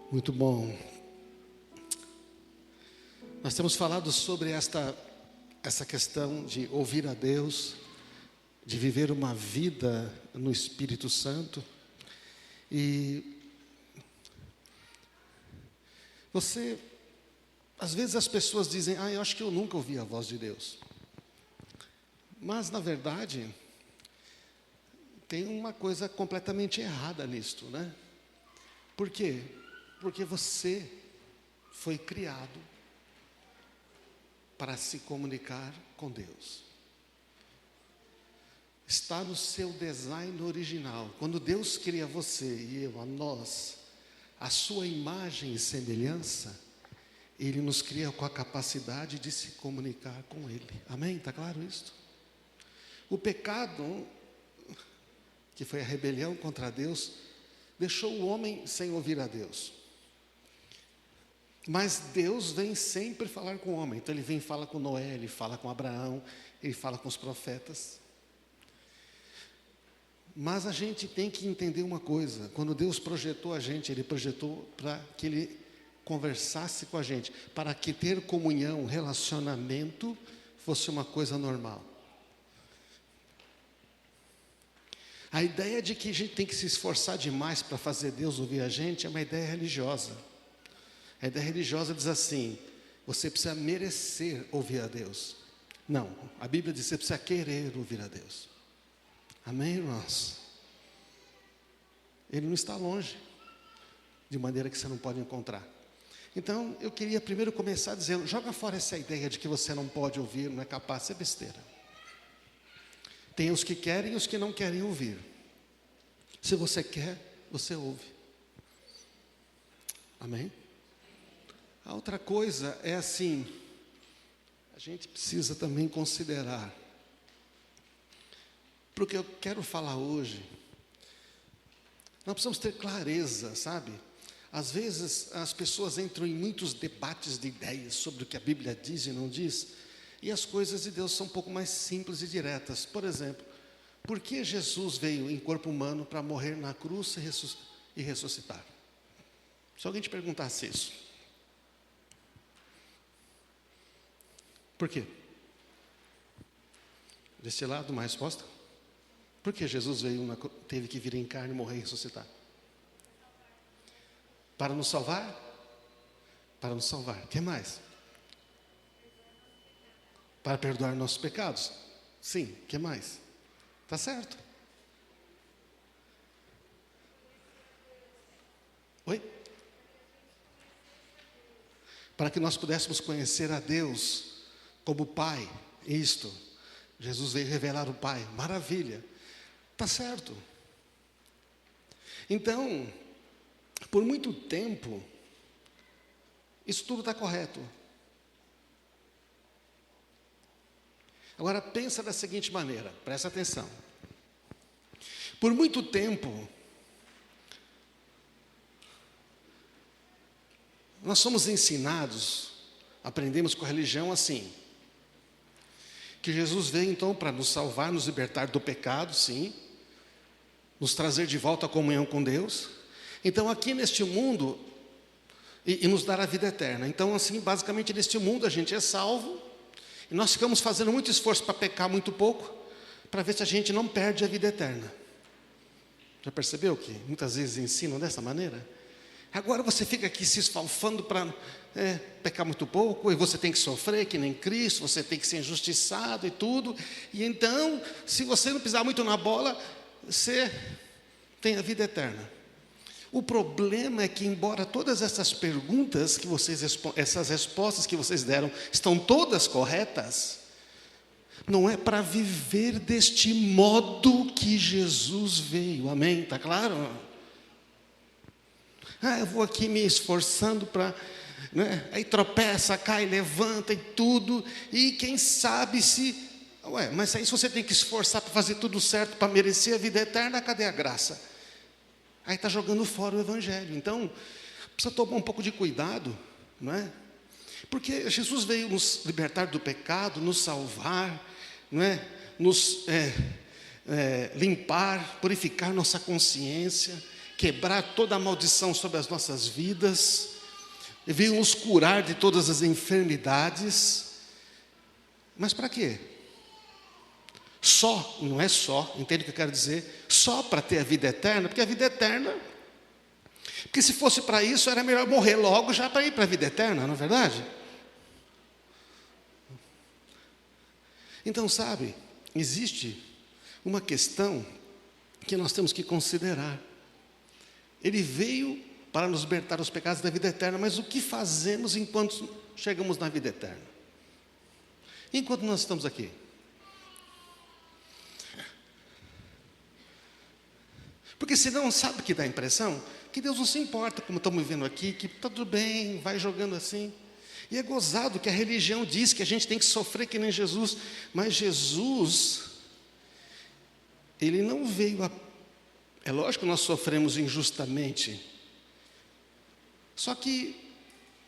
Muito bom. Nós temos falado sobre essa questão de ouvir a Deus, de viver uma vida no Espírito Santo. E às vezes as pessoas dizem, eu acho que eu nunca ouvi a voz de Deus. Mas, na verdade, tem uma coisa completamente errada nisto, né? Por quê? Porque você foi criado para se comunicar com Deus. Está no seu design original. Quando Deus cria você e eu, a nós, a sua imagem e semelhança, Ele nos cria com a capacidade de se comunicar com Ele. Amém? Está claro isso? O pecado, que foi a rebelião contra Deus, deixou o homem sem ouvir a Deus. Mas Deus vem sempre falar com o homem. Então Ele vem e fala com Noé, Ele fala com Abraão, Ele fala com os profetas. Mas a gente tem que entender uma coisa. Quando Deus projetou a gente, Ele projetou para que Ele conversasse com a gente, para que ter comunhão, relacionamento, fosse uma coisa normal. A ideia de que a gente tem que se esforçar demais para fazer Deus ouvir a gente é uma ideia religiosa. A ideia religiosa diz assim, você precisa merecer ouvir a Deus. Não, a Bíblia diz que você precisa querer ouvir a Deus. Amém, irmãos? Ele não está longe, de maneira que você não pode encontrar. Então, eu queria primeiro começar dizendo, joga fora essa ideia de que você não pode ouvir, não é capaz, isso é besteira. Tem os que querem e os que não querem ouvir. Se você quer, você ouve. Amém? A outra coisa é assim, a gente precisa também considerar, porque eu quero falar hoje, nós precisamos ter clareza, sabe? Às vezes as pessoas entram em muitos debates de ideias sobre o que a Bíblia diz e não diz, e as coisas de Deus são um pouco mais simples e diretas. Por exemplo, por que Jesus veio em corpo humano para morrer na cruz e ressuscitar? Se alguém te perguntasse isso. Por quê? Desse lado, uma resposta? Por que Jesus teve que vir em carne, morrer e ressuscitar? Para nos salvar? Para nos salvar. O que mais? Para perdoar nossos pecados? Sim. O que mais? Está certo. Oi? Para que nós pudéssemos conhecer a Deus como Pai. Isto. Jesus veio revelar o Pai. Maravilha. Está certo. Então, por muito tempo, isso tudo está correto. Agora, pensa da seguinte maneira, presta atenção. Por muito tempo, nós somos ensinados, aprendemos com a religião assim, que Jesus veio então para nos salvar, nos libertar do pecado, sim, nos trazer de volta à comunhão com Deus. Então aqui neste mundo, e nos dar a vida eterna. Então assim, basicamente neste mundo a gente é salvo, e nós ficamos fazendo muito esforço para pecar muito pouco, para ver se a gente não perde a vida eterna. Já percebeu que muitas vezes ensinam dessa maneira? Agora você fica aqui se esfalfando para pecar muito pouco, e você tem que sofrer que nem Cristo, você tem que ser injustiçado e tudo, e então, se você não pisar muito na bola, você tem a vida eterna. O problema é que, embora todas essas perguntas que essas respostas que vocês deram, estão todas corretas, não é para viver deste modo que Jesus veio, amém? Está claro? Eu vou aqui me esforçando para, né? Aí tropeça, cai, levanta e tudo, e quem sabe se, mas aí se você tem que esforçar para fazer tudo certo, para merecer a vida eterna, cadê a graça? Aí está jogando fora o Evangelho. Então, precisa tomar um pouco de cuidado, não é? Porque Jesus veio nos libertar do pecado, nos salvar, não é? Nos limpar, purificar nossa consciência. quebrar toda a maldição sobre as nossas vidas, ele veio nos curar de todas as enfermidades. Mas para quê? Só, não é só, entende o que eu quero dizer? Só para ter a vida eterna, porque a vida eterna, porque se fosse para isso, era melhor morrer logo já para ir para a vida eterna, não é verdade? Então, sabe, existe uma questão que nós temos que considerar. Ele veio para nos libertar dos pecados da vida eterna, mas o que fazemos enquanto chegamos na vida eterna? Enquanto nós estamos aqui? Porque senão, sabe que dá a impressão? Que Deus não se importa, como estamos vivendo aqui, que está tudo bem, vai jogando assim. E é gozado que a religião diz que a gente tem que sofrer que nem Jesus, mas Jesus, Ele não veio a... É lógico que nós sofremos injustamente, só que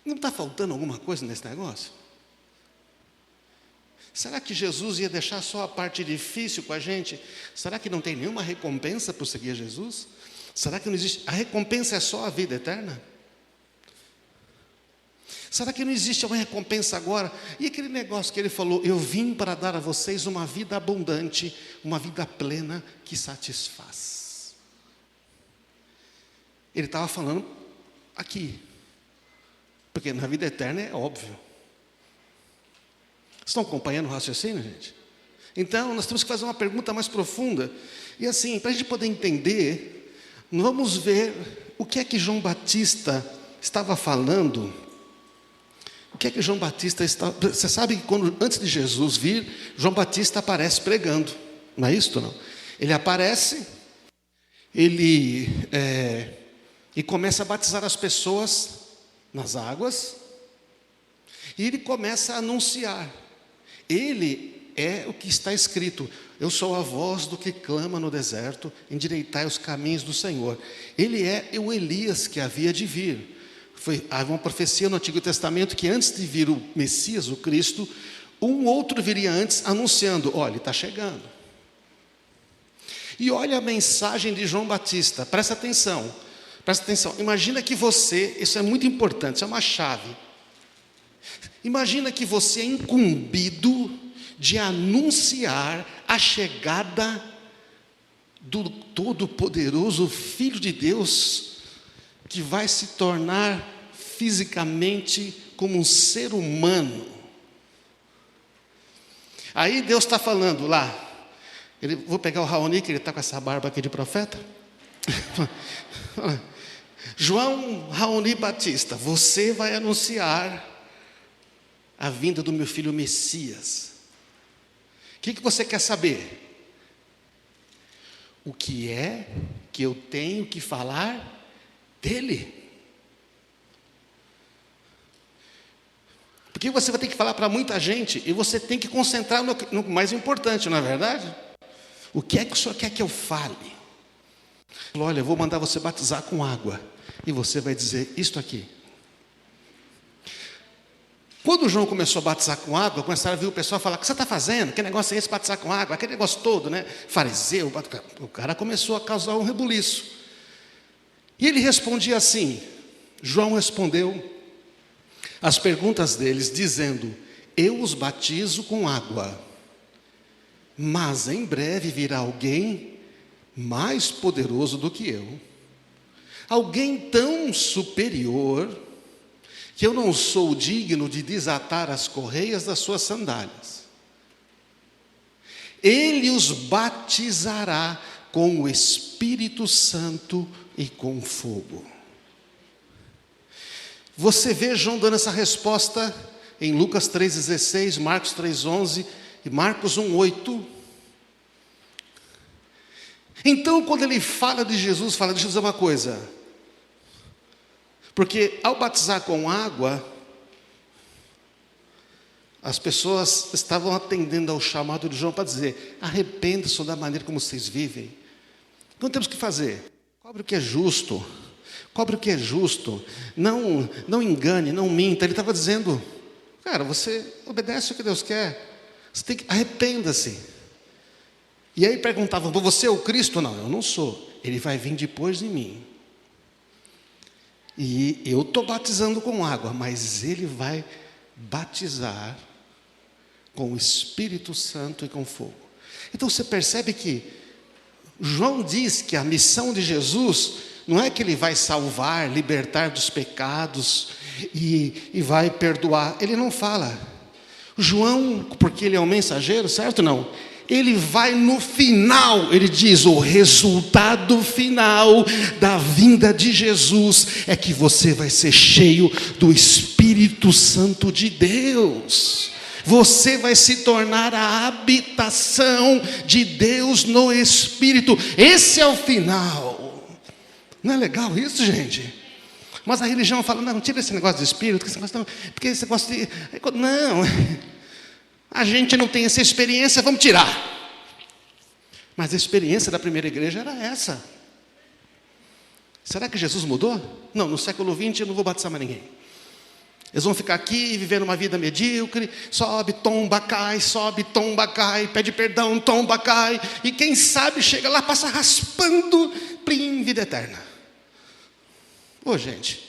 não está faltando alguma coisa nesse negócio? Será que Jesus ia deixar só a parte difícil com a gente? Será que não tem nenhuma recompensa por seguir Jesus? Será que não existe? A recompensa é só a vida eterna? Será que não existe uma recompensa agora? E aquele negócio que ele falou, eu vim para dar a vocês uma vida abundante, uma vida plena que satisfaz. Ele estava falando aqui, porque na vida eterna é óbvio. Estão acompanhando o raciocínio, gente? Então, nós temos que fazer uma pergunta mais profunda. E assim, para a gente poder entender, vamos ver o que é que João Batista estava falando. O que é que João Batista estava... Você sabe que antes de Jesus vir, João Batista aparece pregando. Não é isso, não? Ele aparece, e começa a batizar as pessoas nas águas, e ele começa a anunciar. Ele é o que está escrito, eu sou a voz do que clama no deserto, endireitai os caminhos do Senhor. Ele é o Elias que havia de vir. Havia uma profecia no Antigo Testamento que antes de vir o Messias, o Cristo, um outro viria antes anunciando, olha, ele está chegando. E olha a mensagem de João Batista, presta atenção, imagina que você, isso é muito importante, isso é uma chave. Imagina que você é incumbido de anunciar a chegada do Todo-Poderoso Filho de Deus, que vai se tornar fisicamente como um ser humano. Aí Deus está falando lá, vou pegar o Raoni, que ele está com essa barba aqui de profeta. João Raoni Batista, você vai anunciar a vinda do meu filho Messias. O que você quer saber? O que é que eu tenho que falar dele? Porque você vai ter que falar para muita gente e você tem que concentrar no mais importante, não é verdade? O que é que o Senhor quer que eu fale? Olha, eu vou mandar você batizar com água e você vai dizer isto aqui. Quando João começou a batizar com água, começaram a ver o pessoal falar, o que você está fazendo? Que negócio é esse, batizar com água? Aquele negócio todo, né? Fariseu, o cara começou a causar um rebuliço. E ele respondia assim, João respondeu as perguntas deles, dizendo, eu os batizo com água, mas em breve virá alguém mais poderoso do que eu, alguém tão superior, que eu não sou digno de desatar as correias das suas sandálias. Ele os batizará com o Espírito Santo e com fogo. Você vê João dando essa resposta em Lucas 3,16, Marcos 3,11 e Marcos 1,8. Então, quando ele fala de Jesus é uma coisa... Porque ao batizar com água, as pessoas estavam atendendo ao chamado de João para dizer, arrependa-se da maneira como vocês vivem. Então temos que fazer, cobre o que é justo, não engane, não minta. Ele estava dizendo, cara, você obedece o que Deus quer, você tem que, arrependa-se. E aí perguntavam, você é o Cristo? Não, eu não sou, ele vai vir depois de mim. E eu estou batizando com água, mas ele vai batizar com o Espírito Santo e com fogo. Então você percebe que João diz que a missão de Jesus não é que ele vai salvar, libertar dos pecados e vai perdoar. Ele não fala. João, porque ele é um mensageiro, certo? Não. Ele vai no final, ele diz, o resultado final da vinda de Jesus é que você vai ser cheio do Espírito Santo de Deus. Você vai se tornar a habitação de Deus no Espírito. Esse é o final. Não é legal isso, gente? Mas a religião fala, não, tira esse negócio de Espírito, porque esse negócio de... Não, a gente não tem essa experiência, vamos tirar. Mas a experiência da primeira igreja era essa. Será que Jesus mudou? Não, no século XX eu não vou batizar mais ninguém. Eles vão ficar aqui vivendo uma vida medíocre, sobe, tomba, cai, pede perdão, tomba, cai, e quem sabe chega lá, passa raspando, plim, vida eterna. Ô gente,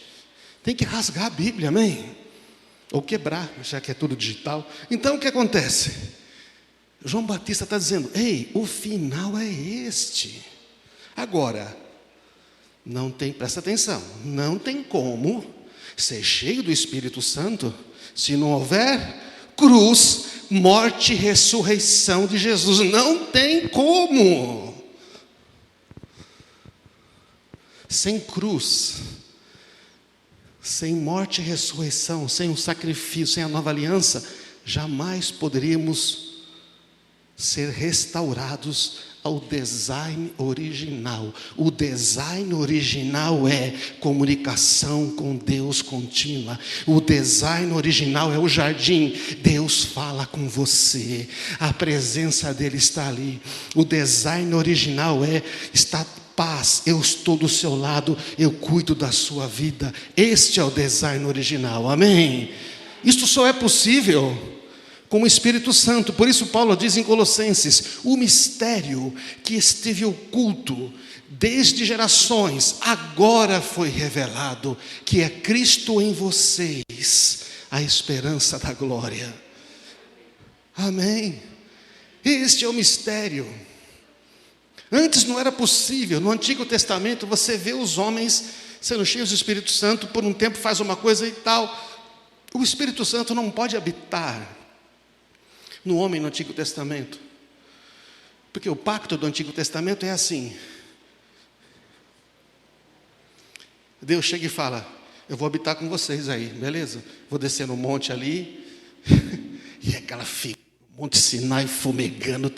tem que rasgar a Bíblia, amém? Ou quebrar, já que é tudo digital. Então o que acontece? João Batista está dizendo, ei, o final é este. Agora, presta atenção, não tem como ser cheio do Espírito Santo se não houver cruz, morte e ressurreição de Jesus. Não tem como. Sem cruz, sem morte e ressurreição, sem o sacrifício, sem a nova aliança, jamais poderíamos ser restaurados ao design original. O design original é comunicação com Deus contínua. O design original é o jardim. Deus fala com você, a presença dele está ali. O design original está paz, eu estou do seu lado, eu cuido da sua vida. Este é o design original, amém? Isto só é possível com o Espírito Santo. Por isso Paulo diz em Colossenses, o mistério que esteve oculto desde gerações, agora foi revelado, que é Cristo em vocês, a esperança da glória. Amém? Este é o mistério. Antes não era possível. No Antigo Testamento você vê os homens sendo cheios do Espírito Santo, por um tempo faz uma coisa e tal. O Espírito Santo não pode habitar no homem no Antigo Testamento, porque o pacto do Antigo Testamento é assim: Deus chega e fala, eu vou habitar com vocês aí, beleza? Vou descer no monte ali, e aquela fica, Monte Sinai fumegando,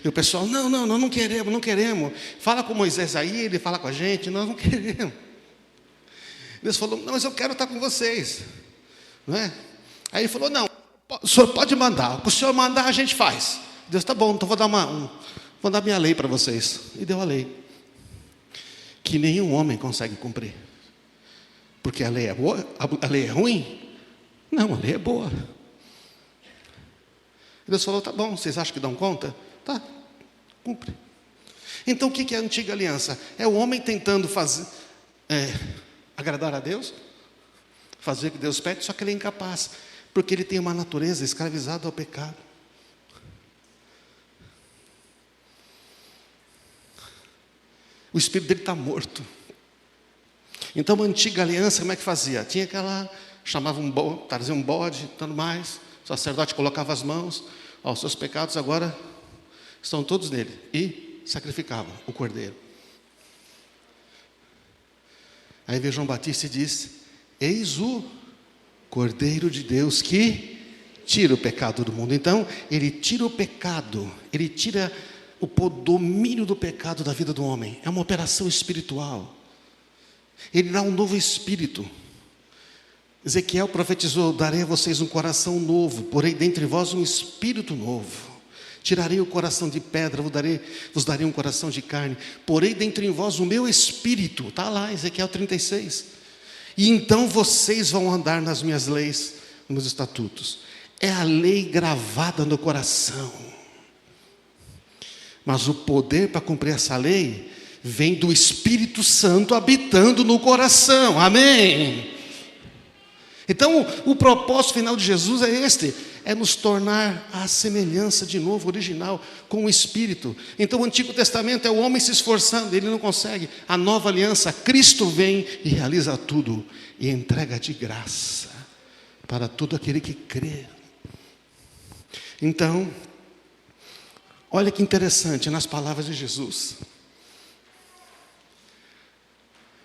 e o pessoal, não queremos, fala com Moisés aí, ele fala com a gente, nós não queremos. Deus falou, não, mas eu quero estar com vocês, não é? Aí ele falou, não, o senhor pode mandar, o que o senhor mandar a gente faz. Deus, tá bom, então vou dar minha lei para vocês. E deu a lei, que nenhum homem consegue cumprir. Porque a lei é boa? A lei é ruim? Não, a lei é boa. Deus falou, tá bom, vocês acham que dão conta? Tá, cumpre. Então o que é a antiga aliança? É o homem tentando agradar a Deus, fazer o que Deus pede, só que ele é incapaz, porque ele tem uma natureza escravizada ao pecado. O espírito dele está morto. Então a antiga aliança, como é que fazia? Tinha aquela, chamava trazia um bode, tanto mais, o sacerdote colocava as mãos, os seus pecados agora estão todos nele, e sacrificava o cordeiro. Aí veio João Batista e disse, eis o Cordeiro de Deus que tira o pecado do mundo. Então, ele tira o pecado, ele tira o domínio do pecado da vida do homem. É uma operação espiritual. Ele dá um novo espírito. Ezequiel profetizou, darei a vocês um coração novo, porei dentre vós um espírito novo. Tirarei o coração de pedra, vos darei um coração de carne, porei dentre vós o meu espírito. Está lá, Ezequiel 36. E então vocês vão andar nas minhas leis, nos meus estatutos. É a lei gravada no coração. Mas o poder para cumprir essa lei vem do Espírito Santo habitando no coração. Amém? Então, o propósito final de Jesus é este: é nos tornar à semelhança de novo, original, com o Espírito. Então, o Antigo Testamento é o homem se esforçando, ele não consegue. A nova aliança, Cristo vem e realiza tudo, e entrega de graça para todo aquele que crê. Então, olha que interessante nas palavras de Jesus.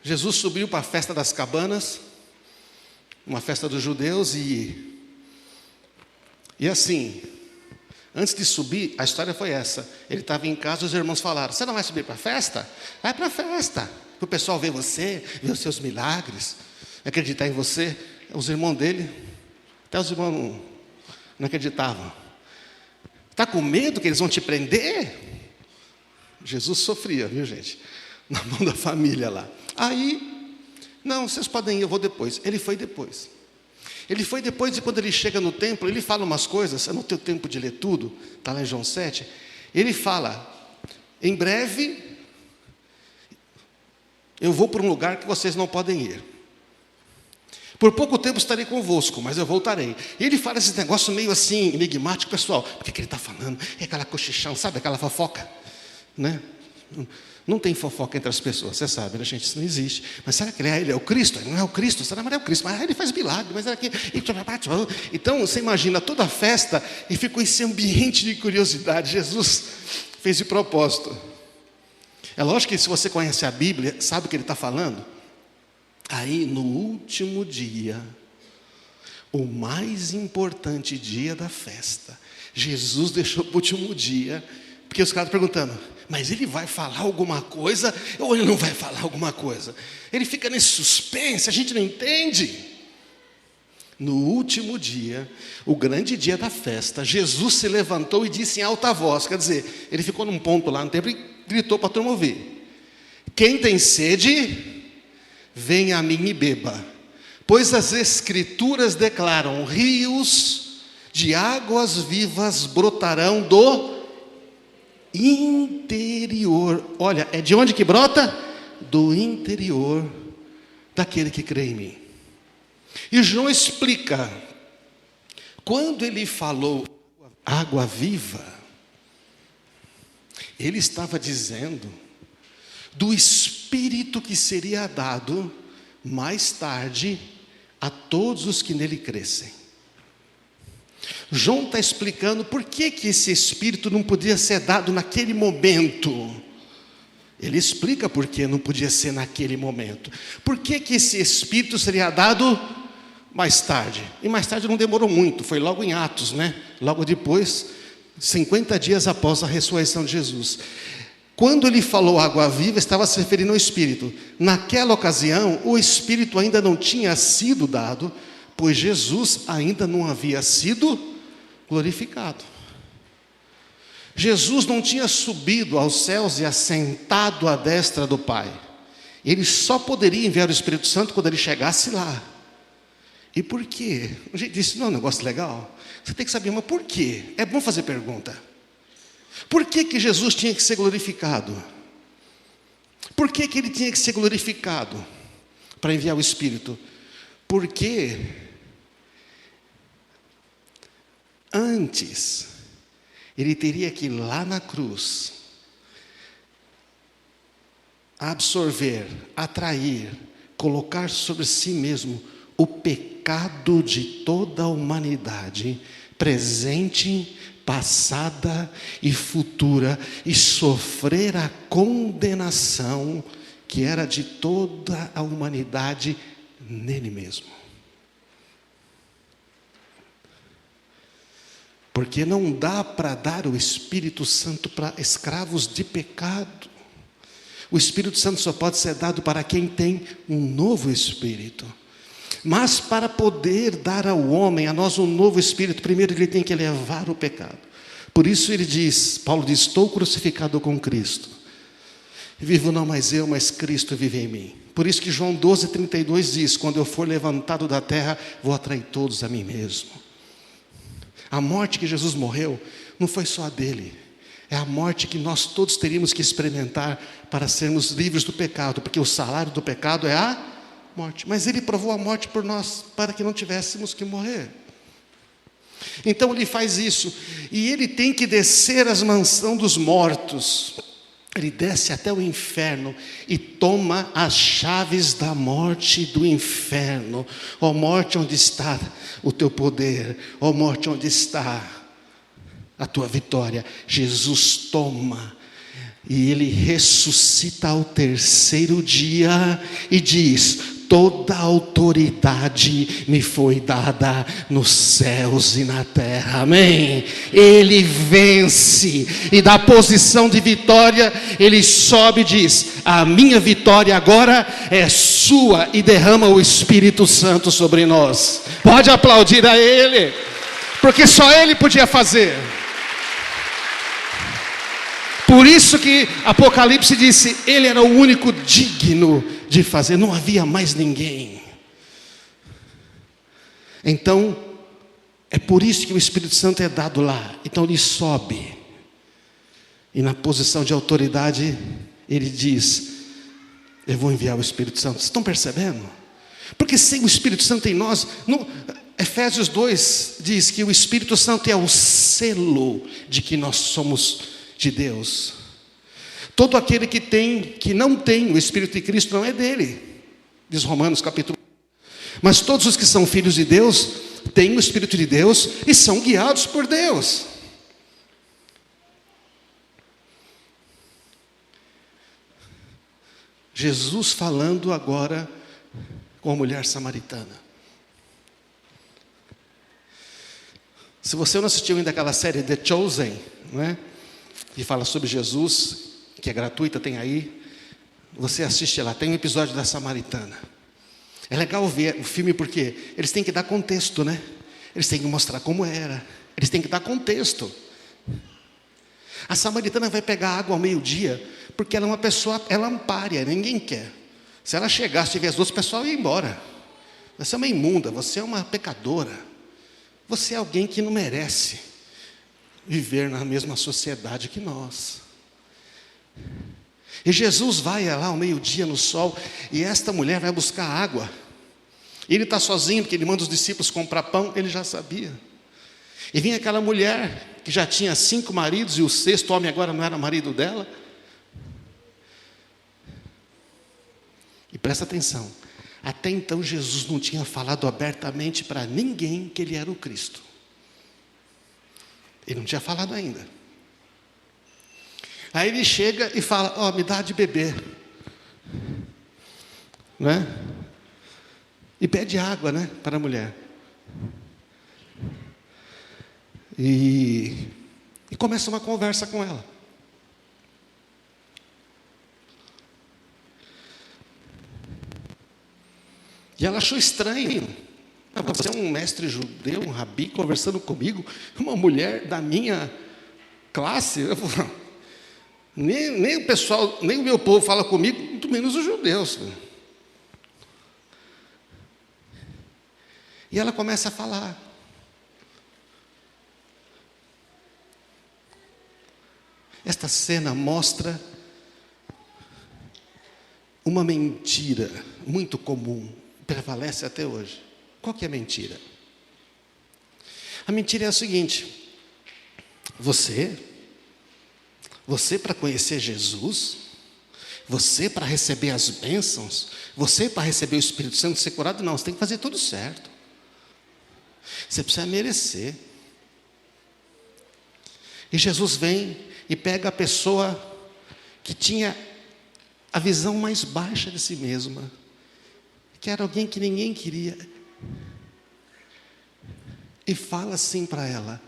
Jesus subiu para a festa das cabanas, uma festa dos judeus, e assim, antes de subir, a história foi essa. Ele estava em casa, os irmãos falaram: você não vai subir para a festa? Vai para a festa, para o pessoal ver você, ver os seus milagres, acreditar em você. Os irmãos dele, até os irmãos não acreditavam. Está com medo que eles vão te prender? Jesus sofria, viu, gente? Na mão da família lá. Aí, não, vocês podem ir, eu vou depois. Ele foi depois. Ele foi depois, e quando ele chega no templo, ele fala umas coisas. Eu não tenho tempo de ler tudo, está lá em João 7. Ele fala: em breve eu vou para um lugar que vocês não podem ir. Por pouco tempo estarei convosco, mas eu voltarei. E ele fala esse negócio meio assim, enigmático, pessoal. O que ele está falando? É aquela cochichão, sabe? Aquela fofoca, né? Não tem fofoca entre as pessoas, você sabe, né, gente? Isso não existe. Mas será que ele é o Cristo? Ele não é o Cristo, será que ele é o Cristo? Mas ele faz milagre, mas era que... Então, você imagina toda a festa e ficou esse ambiente de curiosidade. Jesus fez de propósito. É lógico que se você conhece a Bíblia, sabe o que ele está falando? Aí, no último dia, o mais importante dia da festa, Jesus deixou para o último dia, porque os caras estão perguntando: mas ele vai falar alguma coisa ou ele não vai falar alguma coisa? Ele fica nesse suspense, a gente não entende. No último dia, o grande dia da festa, Jesus se levantou e disse em alta voz, quer dizer, ele ficou num ponto lá no templo e gritou para a turma ouvir: quem tem sede, venha a mim e beba, pois as Escrituras declaram: rios de águas vivas brotarão do interior. Olha, é de onde que brota? Do interior daquele que crê em mim. E João explica, quando ele falou água viva, ele estava dizendo do Espírito que seria dado mais tarde a todos os que nele crescem. João está explicando por que esse Espírito não podia ser dado naquele momento. Ele explica por que não podia ser naquele momento. Por que esse Espírito seria dado mais tarde? E mais tarde não demorou muito, foi logo em Atos, né? Logo depois, 50 dias após a ressurreição de Jesus. Quando ele falou água viva, estava se referindo ao Espírito. Naquela ocasião, o Espírito ainda não tinha sido dado, pois Jesus ainda não havia sido glorificado. Jesus não tinha subido aos céus e assentado à destra do Pai. Ele só poderia enviar o Espírito Santo quando ele chegasse lá. E por quê? A gente disse: não é um negócio legal? Você tem que saber, mas por quê? É bom fazer pergunta. Por que Jesus tinha que ser glorificado? Por que ele tinha que ser glorificado para enviar o Espírito? Porque antes ele teria que ir lá na cruz absorver, atrair, colocar sobre si mesmo o pecado de toda a humanidade, presente, passada e futura, e sofrer a condenação que era de toda a humanidade nele mesmo. Porque não dá para dar o Espírito Santo para escravos de pecado. O Espírito Santo só pode ser dado para quem tem um novo Espírito. Mas para poder dar ao homem, a nós, um novo Espírito, primeiro ele tem que levar o pecado. Por isso ele diz, Paulo diz: estou crucificado com Cristo. Vivo não mais eu, mas Cristo vive em mim. Por isso que João 12:32 diz: quando eu for levantado da terra, vou atrair todos a mim mesmo. A morte que Jesus morreu não foi só a dele, É a morte que nós todos teríamos que experimentar para sermos livres do pecado, porque o salário do pecado é a morte. Mas Ele provou a morte por nós, para que não tivéssemos que morrer. Então Ele faz isso, e Ele tem que descer às mansões dos mortos. Ele desce até o inferno e toma as chaves da morte e do inferno. Ó morte, onde está o teu poder? Ó morte, onde está a tua vitória? Jesus toma, e Ele ressuscita ao terceiro dia e diz: toda a autoridade me foi dada nos céus e na terra. Amém? Ele vence, e da posição de vitória Ele sobe e diz: a minha vitória agora é sua, e derrama o Espírito Santo sobre nós. Pode aplaudir a Ele, porque só Ele podia fazer. Por isso que Apocalipse disse: Ele era o único digno de fazer, não havia mais ninguém. Então, é por isso que o Espírito Santo é dado lá. Então Ele sobe, e na posição de autoridade Ele diz: eu vou enviar o Espírito Santo. Vocês estão percebendo? Porque sem o Espírito Santo em nós, Efésios 2 diz que o Espírito Santo é o selo de que nós somos de Deus. Todo aquele que não tem o Espírito de Cristo não é dele, diz Romanos capítulo 1. Mas todos os que são filhos de Deus têm o Espírito de Deus e são guiados por Deus. Jesus falando agora com a mulher samaritana. Se você não assistiu ainda aquela série The Chosen, não é? Que fala sobre Jesus, que é gratuita, tem aí, você assiste lá, tem um episódio da samaritana. É legal ver o filme porque eles têm que dar contexto, né? Eles têm que mostrar como era, eles têm que dar contexto. A samaritana vai pegar água ao meio-dia, porque ela é uma pessoa, ela é uma pária, ninguém quer. Se ela chegar, se tiver as duas, o pessoal ia embora. Você é uma imunda, você é uma pecadora, você é alguém que não merece viver na mesma sociedade que nós. E Jesus vai lá ao meio-dia no sol, e esta mulher vai buscar água. Ele está sozinho, porque ele manda os discípulos comprar pão, ele já sabia. E vinha aquela mulher, que já tinha 5 maridos, e o 6º homem agora não era marido dela. E presta atenção, até então Jesus não tinha falado abertamente para ninguém que Ele era o Cristo. Ele não tinha falado ainda. Aí ele chega e fala: ó, me dá de beber, né? E pede água, né, para a mulher. E começa uma conversa com ela. E ela achou estranho. Você é um mestre judeu, um rabi, conversando comigo, uma mulher da minha classe. Eu falo, nem o pessoal, nem o meu povo fala comigo, muito menos os judeus. E ela começa a falar. Esta cena mostra uma mentira muito comum, prevalece até hoje. Qual que é a mentira? A mentira é a seguinte: você para conhecer Jesus, você para receber as bênçãos, você para receber o Espírito Santo, ser curado, não, você tem que fazer tudo certo. Você precisa merecer. E Jesus vem e pega a pessoa que tinha a visão mais baixa de si mesma, que era alguém que ninguém queria, e fala assim para ela: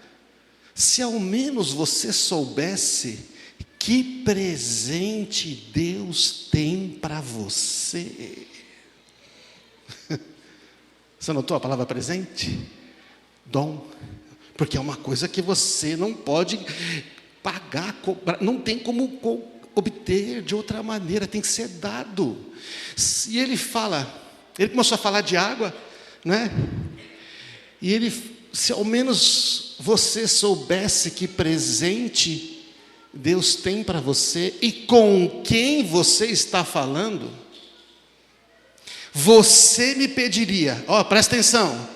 se ao menos você soubesse que presente Deus tem para você. Você notou a palavra presente? Dom. Porque é uma coisa que você não pode pagar, cobrar, não tem como obter de outra maneira, tem que ser dado. E ele começou a falar de água, né? E ele, se ao menos você soubesse que presente Deus tem para você e com quem você está falando? Você me pediria, presta atenção,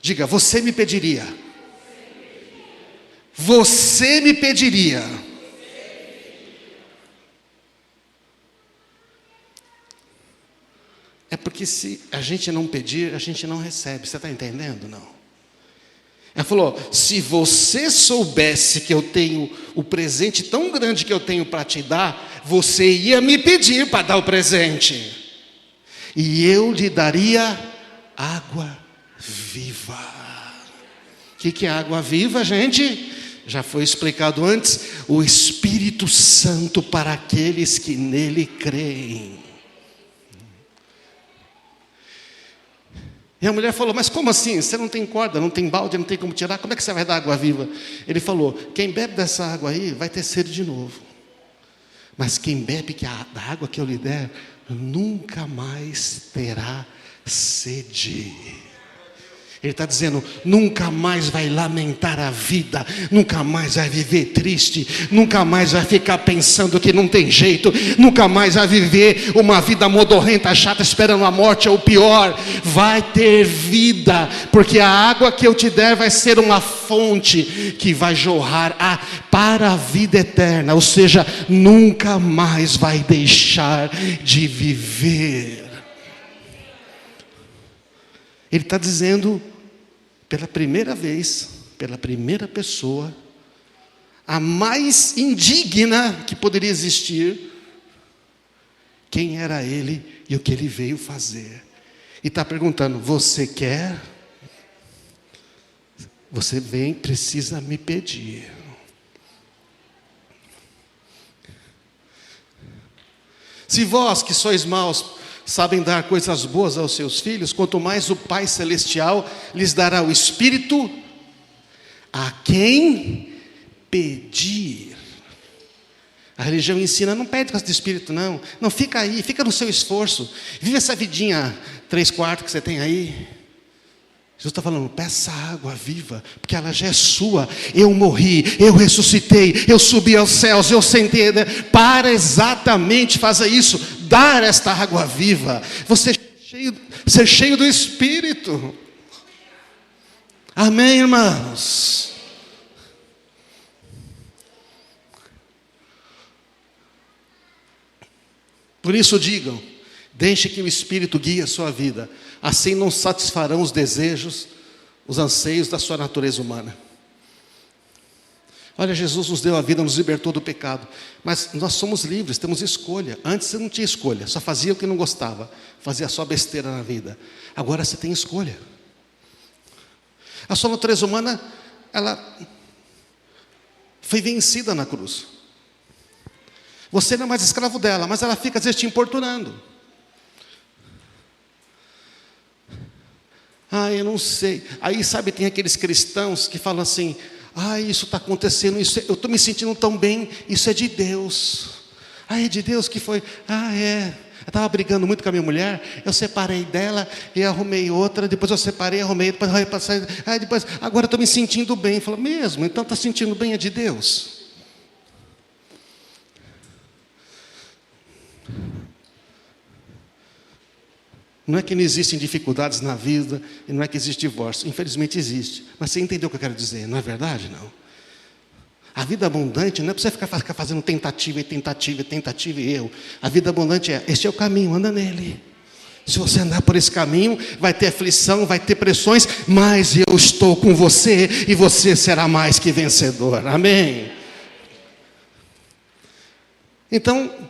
diga, você me pediria. Você me pediria. É porque se a gente não pedir, a gente não recebe, você está entendendo? Não. Ela falou, se você soubesse que eu tenho o presente tão grande que eu tenho para te dar, você ia me pedir para dar o presente. E eu lhe daria água viva. O que é água viva, gente? Já foi explicado antes, o Espírito Santo para aqueles que nele creem. E a mulher falou, mas como assim? Você não tem corda, não tem balde, não tem como tirar, como é que você vai dar água viva? Ele falou, quem bebe dessa água aí vai ter sede de novo. Mas quem bebe da água que eu lhe der, nunca mais terá sede. Ele está dizendo, nunca mais vai lamentar a vida, nunca mais vai viver triste, nunca mais vai ficar pensando que não tem jeito, nunca mais vai viver uma vida modorrenta, chata, esperando a morte ou pior. Vai ter vida, porque a água que eu te der vai ser uma fonte que vai jorrar para a vida eterna, ou seja, nunca mais vai deixar de viver. Ele está dizendo, pela primeira vez, pela primeira pessoa, a mais indigna que poderia existir, quem era ele e o que ele veio fazer. E está perguntando, você quer? Você precisa me pedir. Se vós que sois maus, sabem dar coisas boas aos seus filhos, quanto mais o Pai Celestial lhes dará o Espírito a quem pedir. A religião ensina, não pede com esse Espírito não, fica aí, fica no seu esforço, vive essa vidinha 3/4 que você tem aí. Jesus está falando, peça água viva, porque ela já é sua. Eu morri, eu ressuscitei, eu subi aos céus, eu sentei, para exatamente fazer isso, dar esta água viva, você ser cheio do Espírito. Amém, irmãos? Por isso digam, deixe que o Espírito guie a sua vida, assim não satisfarão os desejos, os anseios da sua natureza humana. Olha, Jesus nos deu a vida, nos libertou do pecado, mas nós somos livres, temos escolha. Antes você não tinha escolha, só fazia o que não gostava, fazia só besteira na vida. Agora você tem escolha. A sua natureza humana, ela foi vencida na cruz. Você não é mais escravo dela, mas ela fica às vezes te importunando. Eu não sei. Aí, sabe, tem aqueles cristãos que falam assim, isso está acontecendo, eu estou me sentindo tão bem, isso é de Deus. É de Deus que foi? Eu estava brigando muito com a minha mulher, eu separei dela e arrumei outra, depois eu separei, arrumei, depois agora eu estou me sentindo bem. Fala, mesmo? Então está sentindo bem, é de Deus. Não é que não existem dificuldades na vida, e não é que existe divórcio, infelizmente existe, mas você entendeu o que eu quero dizer, não é verdade? Não. A vida abundante não é para você ficar fazendo tentativa e erro. A vida abundante este é o caminho, anda nele. Se você andar por esse caminho, vai ter aflição, vai ter pressões, mas eu estou com você, e você será mais que vencedor, amém? Então,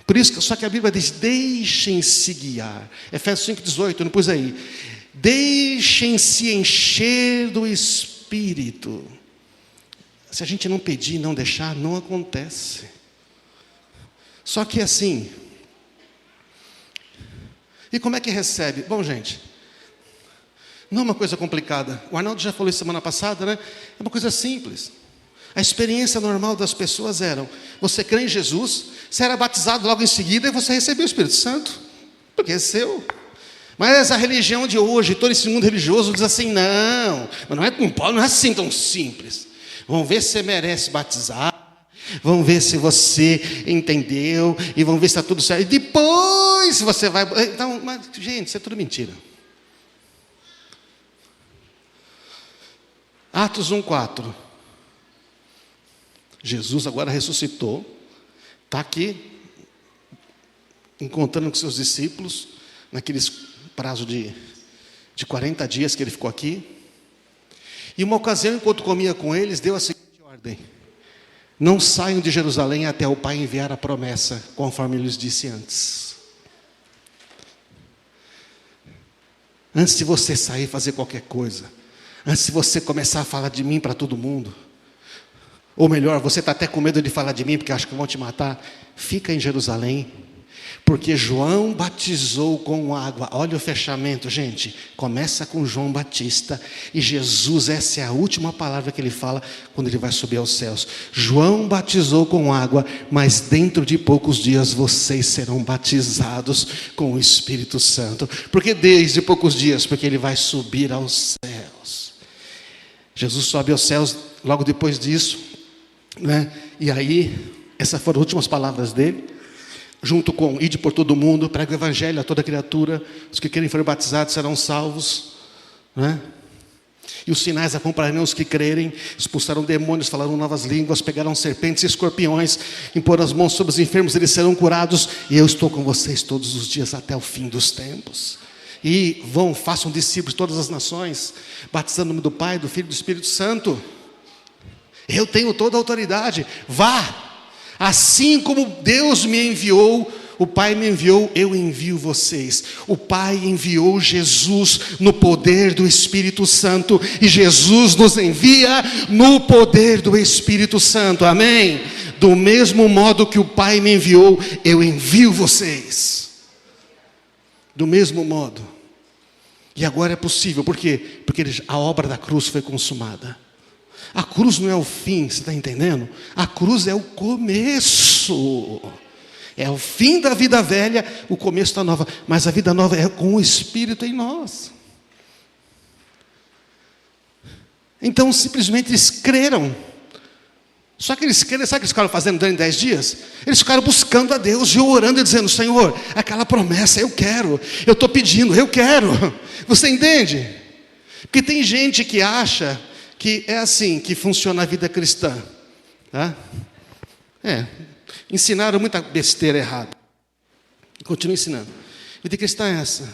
por isso, só que a Bíblia diz, deixem-se guiar. Efésios 5,18, não pus aí. Deixem-se encher do Espírito. Se a gente não pedir, não deixar, não acontece. Só que assim, e como é que recebe? Bom, gente, não é uma coisa complicada. O Arnaldo já falou isso semana passada, né? É uma coisa simples. A experiência normal das pessoas era, você crê em Jesus, você era batizado logo em seguida e você recebeu o Espírito Santo, porque é seu. Mas a religião de hoje, todo esse mundo religioso diz assim, não, mas não é assim tão simples. Vamos ver se você merece batizar, Vamos ver se você entendeu, e vamos ver se está tudo certo. E depois você vai... Então, mas, gente, isso é tudo mentira. Atos 1:4. Jesus agora ressuscitou, está aqui, encontrando com seus discípulos, naqueles prazo de 40 dias que ele ficou aqui. E uma ocasião, enquanto comia com eles, deu a seguinte ordem: não saiam de Jerusalém até o Pai enviar a promessa, conforme eu lhes disse antes. Antes de você sair e fazer qualquer coisa, antes de você começar a falar de mim para todo mundo, ou melhor, você está até com medo de falar de mim, porque acha que vão te matar, fica em Jerusalém, porque João batizou com água. Olha o fechamento, gente. Começa com João Batista, e Jesus, essa é a última palavra que ele fala quando ele vai subir aos céus. João batizou com água, mas dentro de poucos dias vocês serão batizados com o Espírito Santo. Por que desde poucos dias? Porque ele vai subir aos céus. Jesus sobe aos céus logo depois disso, né? E aí, essas foram as últimas palavras dele, junto com: ide por todo mundo, prega o evangelho a toda criatura, os que querem ser batizados serão salvos, né? E os sinais acompanharão os que crerem. Expulsaram demônios, falaram novas línguas, pegaram serpentes e escorpiões, impor as mãos sobre os enfermos, eles serão curados. E eu estou com vocês todos os dias até o fim dos tempos. E vão, façam discípulos de todas as nações, batizando no nome do Pai, do Filho e do Espírito Santo. Eu tenho toda a autoridade. Vá, assim como Deus me enviou, o Pai me enviou, eu envio vocês. O Pai enviou Jesus no poder do Espírito Santo, e Jesus nos envia no poder do Espírito Santo, amém? Do mesmo modo que o Pai me enviou, eu envio vocês. Do mesmo modo. E agora é possível, por quê? Porque a obra da cruz foi consumada. A cruz não é o fim, você está entendendo? A cruz é o começo. É o fim da vida velha, o começo da nova. Mas a vida nova é com o Espírito em nós. Então simplesmente eles creram. Só que eles creram, sabe o que eles ficaram fazendo durante 10 dias? Eles ficaram buscando a Deus e orando e dizendo: Senhor, aquela promessa eu quero, eu estou pedindo, eu quero. Você entende? Porque tem gente que acha que é assim que funciona a vida cristã, tá? Ensinaram muita besteira errada. Continua ensinando. A vida cristã é essa.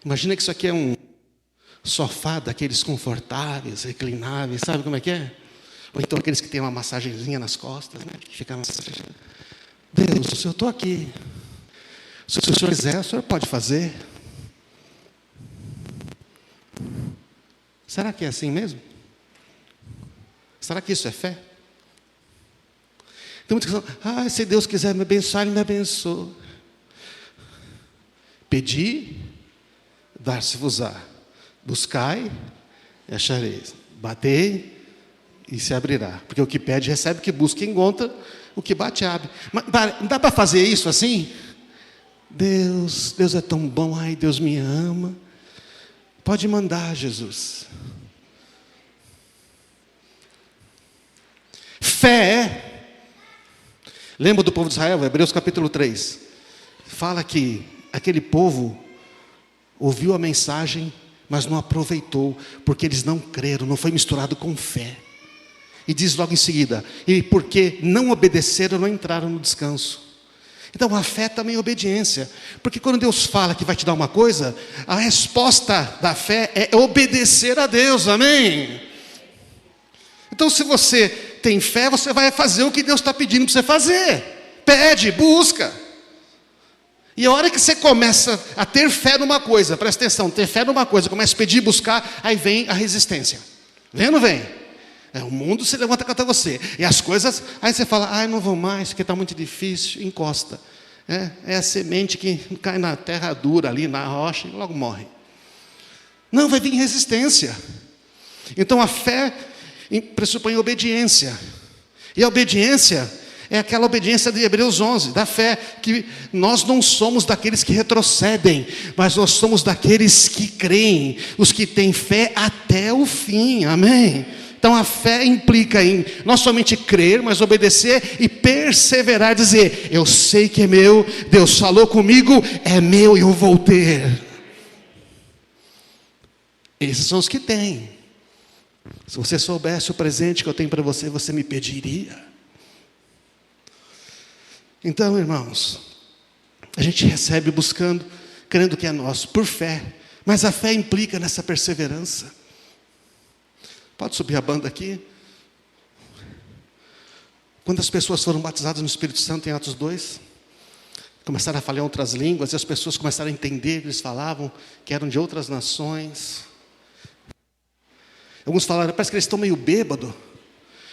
Imagina que isso aqui é um sofá daqueles confortáveis, reclináveis, sabe como é que é? Ou então aqueles que tem uma massagenzinha nas costas, né? Que fica massageando. Deus, se eu estou aqui, se o Senhor quiser, o Senhor pode fazer. Será que é assim mesmo? Será que isso é fé? Tem muitos que falam: se Deus quiser me abençoar, Ele me abençoa. Pedi, dar-se-vos-á. Buscai, e achareis. Batei, e se abrirá. Porque o que pede, recebe, o que busca, encontra, o que bate, abre. Mas não dá para fazer isso assim? Deus é tão bom, ai, Deus me ama. Pode mandar, Jesus. Fé. Lembra do povo de Israel? Hebreus capítulo 3. Fala que aquele povo ouviu a mensagem, mas não aproveitou, porque eles não creram, não foi misturado com fé. E diz logo em seguida: e porque não obedeceram, não entraram no descanso. Então a fé também é obediência, porque quando Deus fala que vai te dar uma coisa, a resposta da fé é obedecer a Deus, amém? Então se você tem fé, você vai fazer o que Deus está pedindo para você fazer. Pede, busca. E a hora que você começa a ter fé numa coisa, presta atenção, ter fé numa coisa, começa a pedir, buscar, aí vem a resistência. Vem ou não vem? O mundo se levanta contra você. E as coisas, aí você fala: não vou mais, porque está muito difícil, encosta. É a semente que cai na terra dura ali, na rocha, e logo morre. Não, vai vir resistência. Então a fé pressupõe obediência. E a obediência é aquela obediência de Hebreus 11, da fé, que nós não somos daqueles que retrocedem, mas nós somos daqueles que creem, os que têm fé até o fim, amém? Então a fé implica em não somente crer, mas obedecer e perseverar, dizer: eu sei que é meu, Deus falou comigo, é meu e eu vou ter. Esses são os que têm. Se você soubesse o presente que eu tenho para você, você me pediria. Então, irmãos, a gente recebe buscando, crendo que é nosso, por fé. Mas a fé implica nessa perseverança. Pode subir a banda aqui. Quando as pessoas foram batizadas no Espírito Santo em Atos 2, começaram a falar outras línguas, e as pessoas começaram a entender, eles falavam que eram de outras nações. Alguns falaram, parece que eles estão meio bêbados.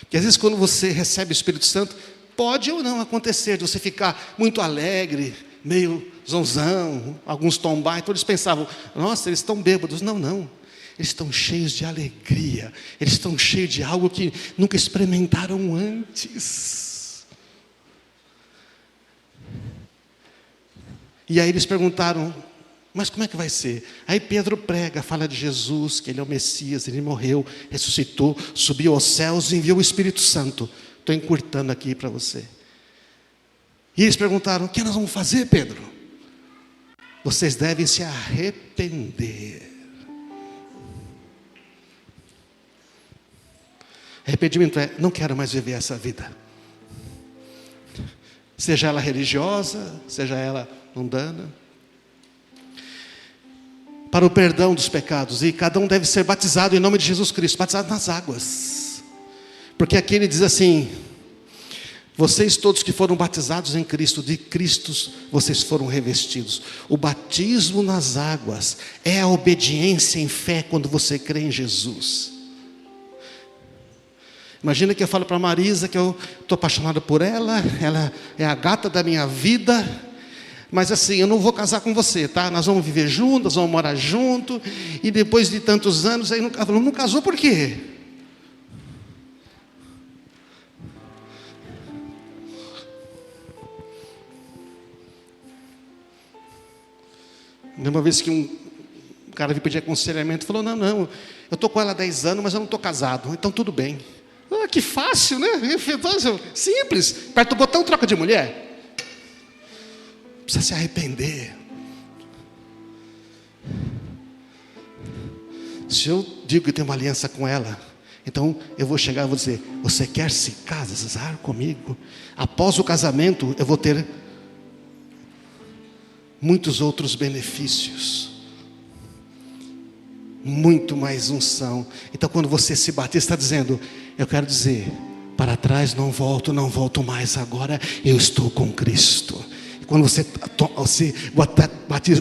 Porque às vezes quando você recebe o Espírito Santo, pode ou não acontecer de você ficar muito alegre, meio zonzão, alguns tombar. Então eles pensavam, nossa, eles estão bêbados. Não, não. Eles estão cheios de alegria. Eles estão cheios de algo que nunca experimentaram antes. E aí eles perguntaram, mas como é que vai ser? Aí Pedro prega, fala de Jesus, que Ele é o Messias, Ele morreu, ressuscitou, subiu aos céus e enviou o Espírito Santo. Estou encurtando aqui para você. E eles perguntaram, o que nós vamos fazer, Pedro? Vocês devem se arrepender. Arrependimento é, não quero mais viver essa vida. Seja ela religiosa, seja ela mundana. Para o perdão dos pecados. E cada um deve ser batizado em nome de Jesus Cristo. Batizado nas águas. Porque aqui ele diz assim, vocês todos que foram batizados em Cristo, de Cristo vocês foram revestidos. O batismo nas águas é a obediência em fé quando você crê em Jesus. Imagina que eu falo para a Marisa que eu estou apaixonado por ela, ela é a gata da minha vida, mas assim, eu não vou casar com você, tá? Nós vamos viver juntos, nós vamos morar junto, e depois de tantos anos, aí não casou por quê? Uma vez que um cara veio pedir aconselhamento, falou, não, eu estou com ela há 10 anos, mas eu não estou casado, então tudo bem. Ah, que fácil, né? Simples. Aperta o botão, troca de mulher. Precisa se arrepender. Se eu digo que tenho uma aliança com ela, então eu vou chegar e vou dizer, você quer se casar comigo? Após o casamento, eu vou ter muitos outros benefícios. Muito mais unção. Então quando você se batiza, está dizendo, eu quero dizer, para trás não volto mais, agora eu estou com Cristo. E quando você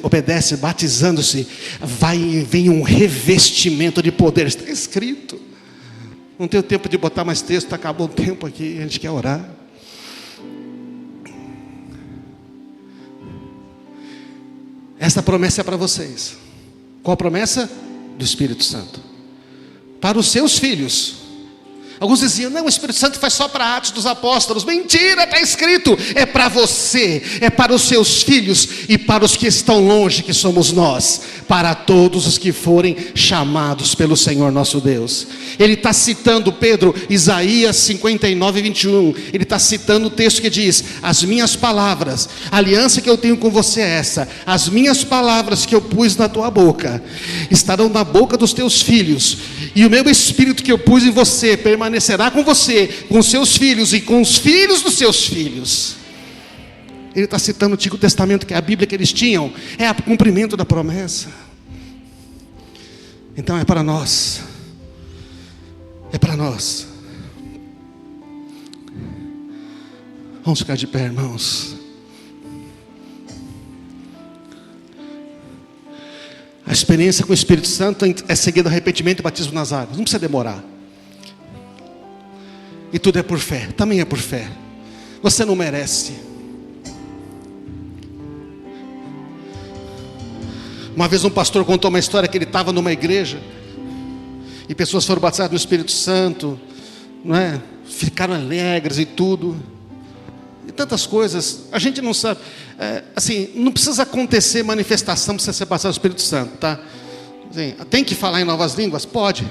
obedece, batizando-se, vem um revestimento de poder, está escrito. Não tenho tempo de botar mais texto, acabou o tempo aqui, a gente quer orar. Essa promessa é para vocês. Qual a promessa? Do Espírito Santo. Para os seus filhos. Alguns diziam, não, o Espírito Santo foi só para Atos dos Apóstolos. Mentira, está escrito. É para você, é para os seus filhos e para os que estão longe, que somos nós. Para todos os que forem chamados pelo Senhor nosso Deus. Ele está citando, Pedro, Isaías 59, 21. Ele está citando o texto que diz, as minhas palavras, a aliança que eu tenho com você é essa. As minhas palavras que eu pus na tua boca, estarão na boca dos teus filhos. E o meu Espírito que eu pus em você, permanecerá com você, com seus filhos e com os filhos dos seus filhos. Ele está citando o Antigo Testamento, que é a Bíblia que eles tinham, é o cumprimento da promessa. Então é para nós. É para nós. Vamos ficar de pé, irmãos. A experiência com o Espírito Santo é seguida do arrependimento e batismo nas águas. Não precisa demorar. E tudo é por fé. Também é por fé. Você não merece. Uma vez um pastor contou uma história que ele estava numa igreja e pessoas foram batizadas no Espírito Santo, não é? Ficaram alegres e tudo. E tantas coisas. A gente não sabe. Assim, não precisa acontecer manifestação para você ser batizado no Espírito Santo, tá? Assim, tem que falar em novas línguas? Pode.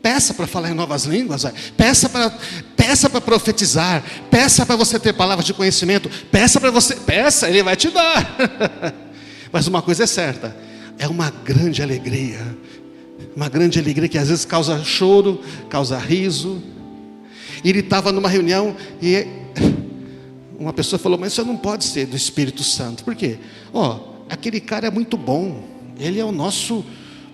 Peça para falar em novas línguas, peça para profetizar, peça para você ter palavras de conhecimento, peça, Ele vai te dar. Mas uma coisa é certa, é uma grande alegria que às vezes causa choro, causa riso. Ele estava numa reunião e uma pessoa falou: mas isso não pode ser do Espírito Santo. Por quê? Aquele cara é muito bom, ele é o nosso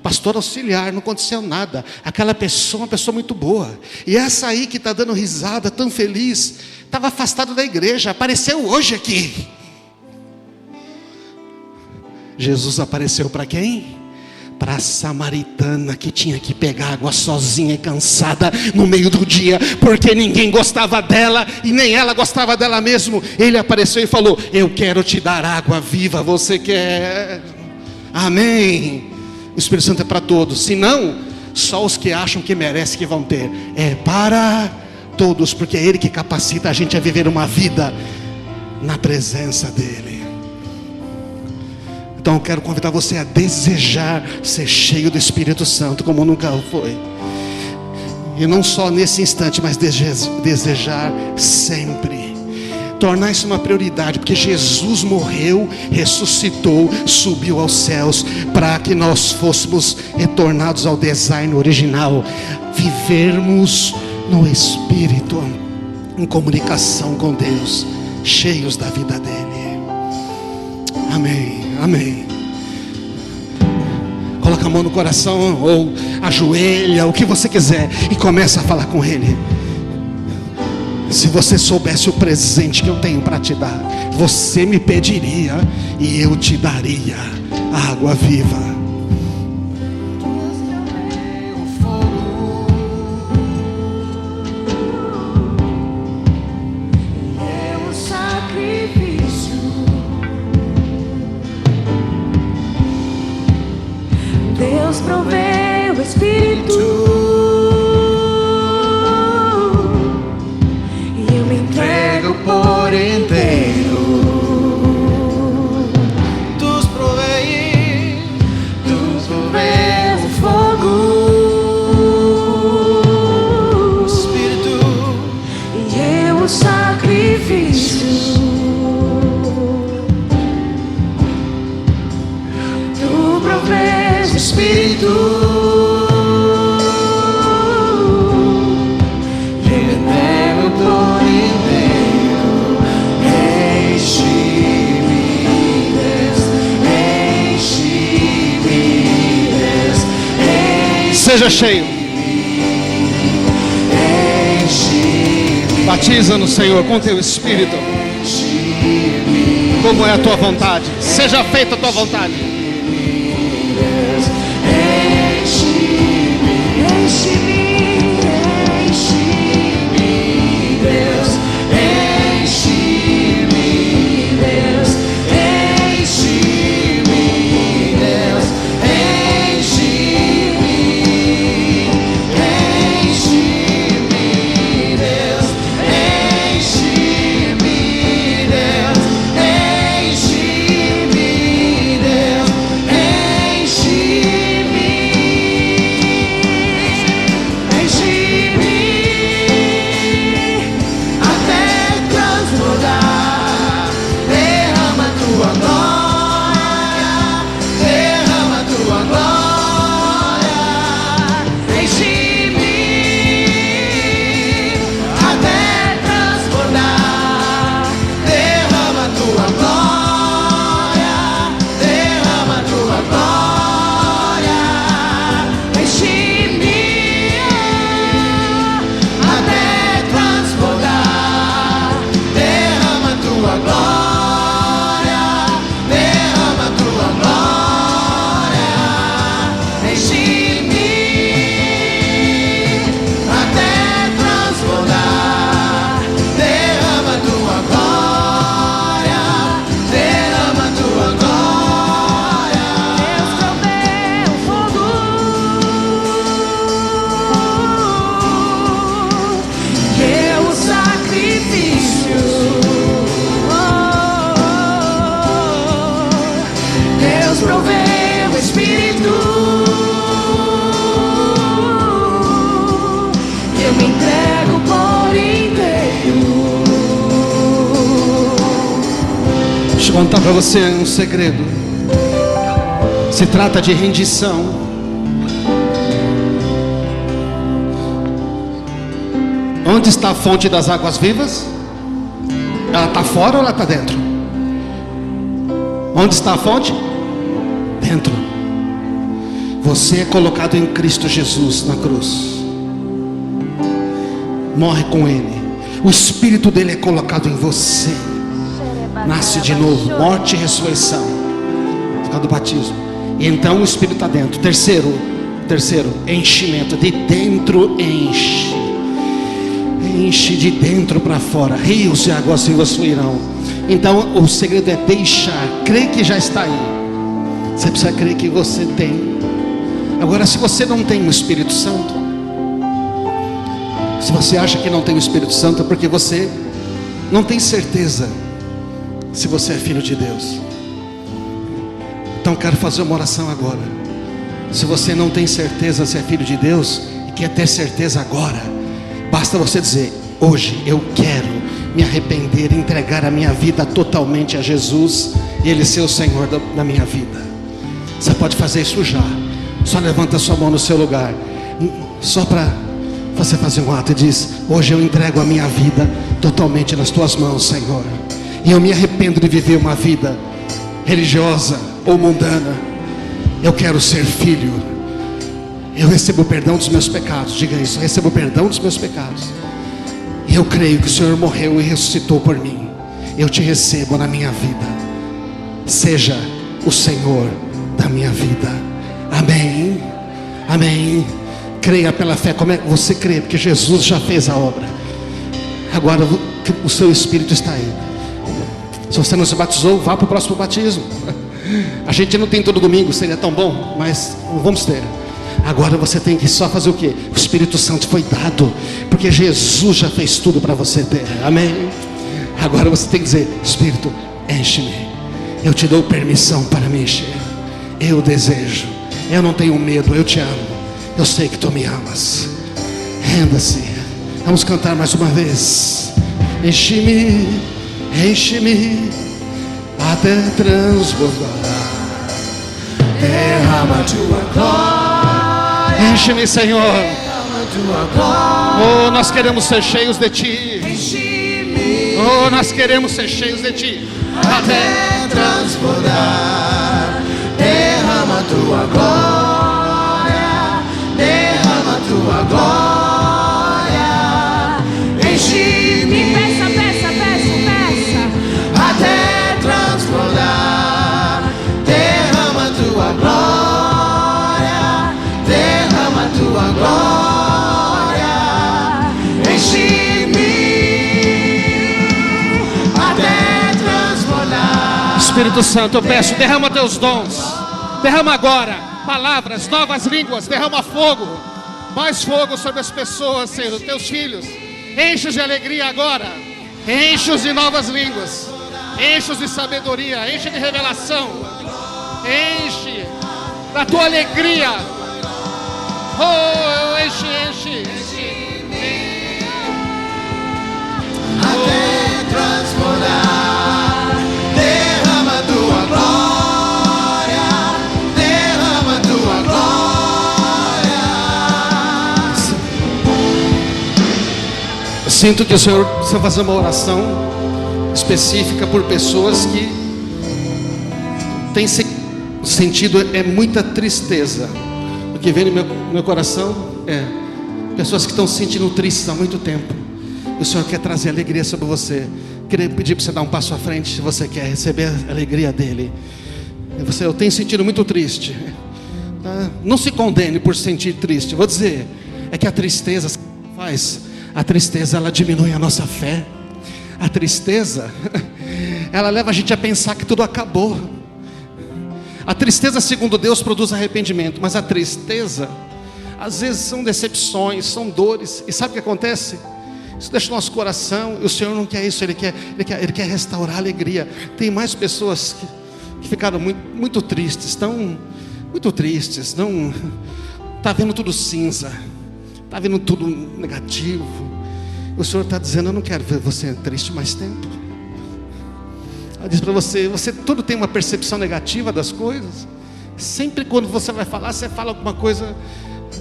pastor auxiliar, não aconteceu nada. Aquela pessoa é uma pessoa muito boa. E essa aí que está dando risada, tão feliz, estava afastada da igreja, apareceu hoje aqui. Jesus apareceu para quem? Para a samaritana que tinha que pegar água sozinha e cansada no meio do dia, porque ninguém gostava dela e nem ela gostava dela mesmo. Ele apareceu e falou: eu quero te dar água viva, você quer? Amém. O Espírito Santo é para todos, senão só os que acham que merecem que vão ter. É para todos, porque é Ele que capacita a gente a viver uma vida na presença dEle. Então eu quero convidar você a desejar ser cheio do Espírito Santo como nunca foi. E não só nesse instante, mas desejar sempre. Tornar isso uma prioridade, porque Jesus morreu, ressuscitou, subiu aos céus, para que nós fôssemos retornados ao design original, vivermos no Espírito, em comunicação com Deus, cheios da vida dEle. Amém, amém. Coloca a mão no coração, ou ajoelha, o que você quiser, e começa a falar com Ele. Se você soubesse o presente que eu tenho para te dar, você me pediria e eu te daria a água viva. É um sacrifício. Deus provê o Espírito. Por inteiro, tu provei o fogo, Espírito, e eu o sacrifício. Tu provês o Espírito. Seja cheio. Batiza-nos, Senhor, com teu Espírito. Como é a tua vontade, seja feita a tua vontade. Deus, contar para você um segredo. Se trata de rendição. Onde está a fonte das águas vivas? Ela está fora ou ela está dentro? Onde está a fonte? Dentro. Você é colocado em Cristo Jesus na cruz. Morre com Ele. O Espírito dele é colocado em você. Nasce de novo. Morte e ressurreição. Por causa do batismo. E então o Espírito está dentro. Terceiro, enchimento. De dentro enche. Enche de dentro para fora. Rios de águas vivas fluirão. Então o segredo é deixar. Crer que já está aí. Você precisa crer que você tem. Agora, se você não tem o Espírito Santo, se você acha que não tem o Espírito Santo, é porque você não tem certeza se você é filho de Deus. Então eu quero fazer uma oração agora. Se você não tem certeza se é filho de Deus e quer ter certeza agora, basta você dizer: hoje eu quero me arrepender, entregar a minha vida totalmente a Jesus e Ele ser o Senhor da minha vida. Você pode fazer isso já. Só levanta a sua mão no seu lugar, só para você fazer um ato e diz: hoje eu entrego a minha vida totalmente nas tuas mãos, Senhor. E eu me arrependo de viver uma vida religiosa ou mundana. Eu quero ser filho. Eu recebo o perdão dos meus pecados. Diga isso: eu recebo o perdão dos meus pecados. E eu creio que o Senhor morreu e ressuscitou por mim. Eu te recebo na minha vida. Seja o Senhor da minha vida. Amém. Amém. Creia pela fé. Como é que você crê? Porque Jesus já fez a obra. Agora o seu Espírito está aí. Se você não se batizou, vá para o próximo batismo. A gente não tem todo domingo, seria tão bom, mas vamos ter. Agora você tem que só fazer o quê? O Espírito Santo foi dado, porque Jesus já fez tudo para você ter. Amém. Agora você tem que dizer: Espírito, enche-me. Eu te dou permissão para me encher. Eu desejo. Eu não tenho medo, eu te amo. Eu sei que tu me amas. Renda-se. Vamos cantar mais uma vez. Enche-me, enche-me até transbordar. Derrama tua glória. Enche-me, Senhor. Derrama tua glória. Oh, nós queremos ser cheios de Ti. Enche-me Oh, nós queremos ser cheios de Ti. até transbordar. Derrama tua glória. Derrama tua glória. Enche-me. Peça, peça, peça, peça. Até transbordar. Derrama tua glória. Derrama tua glória. Enche-me até transbordar. Espírito Santo, eu peço, derrama teus dons. Derrama agora palavras, novas línguas. Derrama fogo, mais fogo sobre as pessoas, Senhor, teus filhos. Enche-os de alegria agora. Enche-os de novas línguas. Enche-os de sabedoria. Enche de revelação. Enche da tua alegria. Oh, enche, enche, enche. Até transbordar. Derrama tua glória. Derrama tua glória. Eu sinto que o Senhor precisa fazer uma oração específica por pessoas que têm sentido muita tristeza. O que vem no meu coração é pessoas que estão se sentindo tristes há muito tempo. E o Senhor quer trazer alegria sobre você. Queria pedir para você dar um passo à frente, se você quer receber a alegria dele. Eu tenho sentido muito triste. Tá? Não se condene por se sentir triste. Vou dizer, é que a tristeza faz. A tristeza, ela diminui a nossa fé. A tristeza, ela leva a gente a pensar que tudo acabou. A tristeza, segundo Deus, produz arrependimento. Mas a tristeza, às vezes são decepções, são dores. E sabe o que acontece? Isso deixa o nosso coração. E o Senhor não quer isso, Ele quer restaurar a alegria. Tem mais pessoas que ficaram muito tristes. Estão muito tristes. Não está vendo tudo cinza. Está vendo tudo negativo. O Senhor está dizendo: eu não quero ver você triste mais tempo. Ela diz para você: você tudo tem uma percepção negativa das coisas. Sempre quando você vai falar, você fala alguma coisa,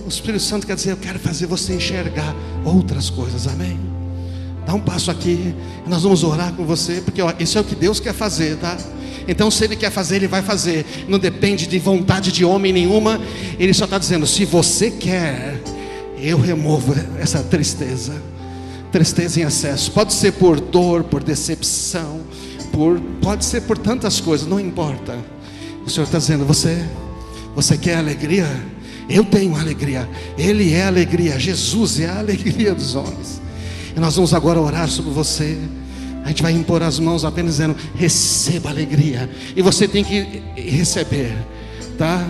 o Espírito Santo quer dizer: eu quero fazer você enxergar outras coisas, amém? Dá um passo aqui, nós vamos orar com você, porque ó, isso é o que Deus quer fazer, tá? Então se Ele quer fazer, Ele vai fazer. Não depende de vontade de homem nenhuma. Ele só está dizendo: se você quer, eu removo essa tristeza. Tristeza em excesso, pode ser por dor, por decepção, pode ser por tantas coisas, não importa. O Senhor está dizendo: você quer alegria? Eu tenho alegria. Ele é a alegria, Jesus é a alegria dos homens. E nós vamos agora orar sobre você. A gente vai impor as mãos apenas dizendo: receba alegria. E você tem que receber, tá?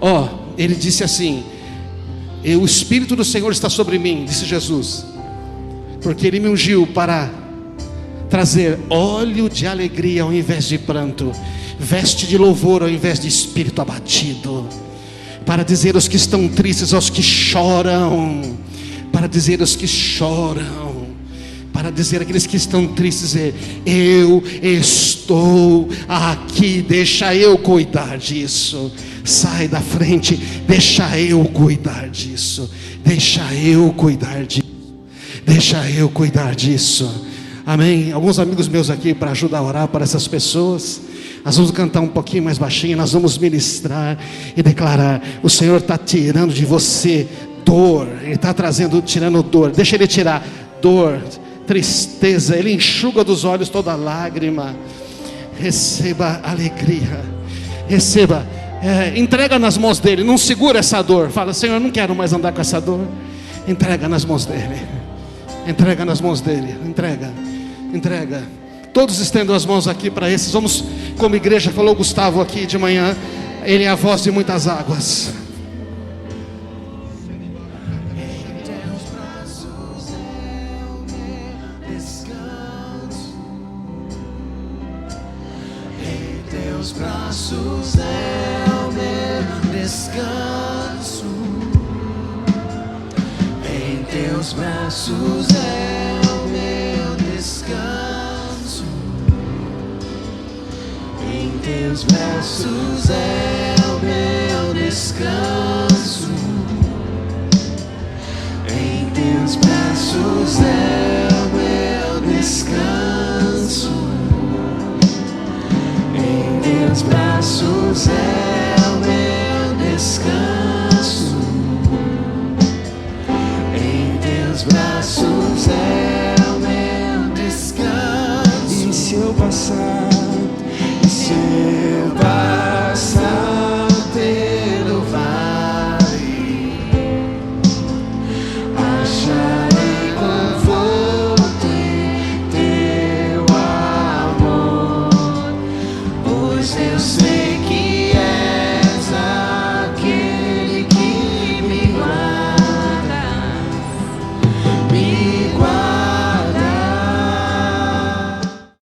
Ó, ele disse assim: o Espírito do Senhor está sobre mim, disse Jesus, porque Ele me ungiu para trazer óleo de alegria ao invés de pranto, veste de louvor ao invés de espírito abatido, para dizer aos que estão tristes, aos que choram, para dizer aos que choram, para dizer àqueles que estão tristes: eu estou aqui, deixa eu cuidar disso. Sai da frente, deixa eu cuidar disso. Deixa eu cuidar disso. Deixa eu cuidar disso. Amém. Alguns amigos meus aqui para ajudar a orar para essas pessoas. Nós vamos cantar um pouquinho mais baixinho. Nós vamos ministrar e declarar: o Senhor está tirando de você dor. Ele está tirando dor. Deixa Ele tirar dor, tristeza. Ele enxuga dos olhos toda lágrima. Receba alegria. Receba. Entrega nas mãos dele. Não segura essa dor. Fala: Senhor, eu não quero mais andar com essa dor. Entrega nas mãos dele. Entrega nas mãos dele. Entrega. Todos estendam as mãos aqui para esses. Vamos, como igreja, falou o Gustavo aqui de manhã, ele é a voz de muitas águas. Em teus braços é o meu descanso. Em teus braços é o meu descanso. Em teus braços é o meu descanso. Em teus braços é o meu descanso. Em teus braços é o meu descanso. Em teus braços é o meu descanso. Em teus braços é o meu descanso. E se eu passar pelo vale, acharei conforto em teu amor, pois eu sei